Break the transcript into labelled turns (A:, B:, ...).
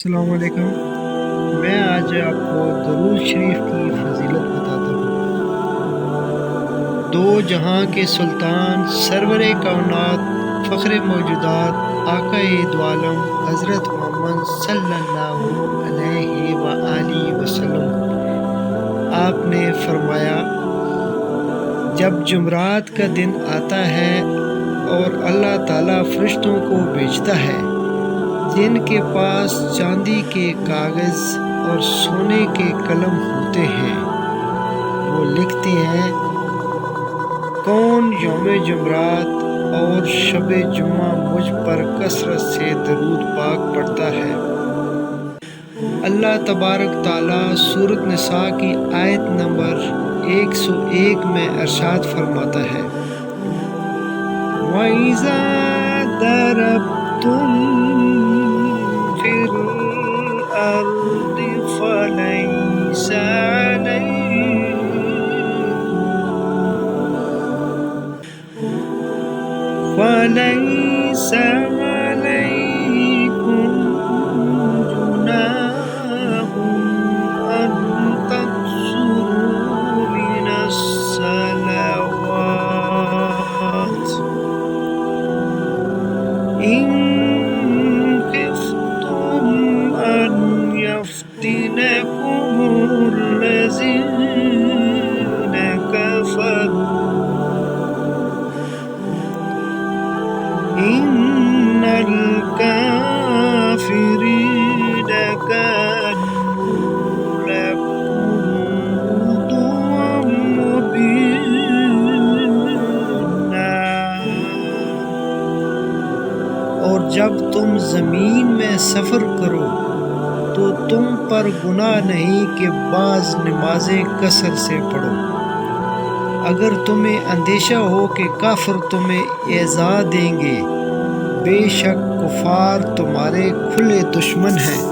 A: السلام علیکم۔ میں آج آپ کو درود شریف کی فضیلت بتاتا ہوں۔ دو جہاں کے سلطان، سرور کائنات، فخر موجودات، آقا دو عالم حضرت محمد صلی اللہ علیہ وآلہ وسلم، آپ نے فرمایا، جب جمعرات کا دن آتا ہے اور اللہ تعالیٰ فرشتوں کو بھیجتا ہے جن کے پاس چاندی کے کاغذ اور سونے کے قلم ہوتے ہیں، وہ لکھتے ہیں کون یوم جمعرات اور شب جمعہ مجھ پر کثرت سے درود پاک پڑھتا ہے۔ اللہ تبارک تعالیٰ سورۃ نساء کی آیت نمبر 101 میں ارشاد فرماتا ہے، وَإِذَا ضَرَبْتُمْ فِي الْأَرْضِ فَلَيْسَ عَلَيْكُمْ جُنَاحٌ أَن تَقْصُرُوا مِنَ الصَّلَوَاتِ إِن خِفْتُمْ أَن يَفْتِنَكُمُ الَّذِينَ كَفَرُوا إِنَّ الْكَافِرِينَ كَانُوا لَكُمْ عُدُوًّا مُّبِينًا۔ اور جب تم زمین میں سفر کرو تو تم پر گناہ نہیں کہ بعض نمازیں قصر سے پڑھو، اگر تمہیں اندیشہ ہو کہ کافر تمہیں ایذا دیں گے، بے شک کفار تمہارے کھلے دشمن ہیں۔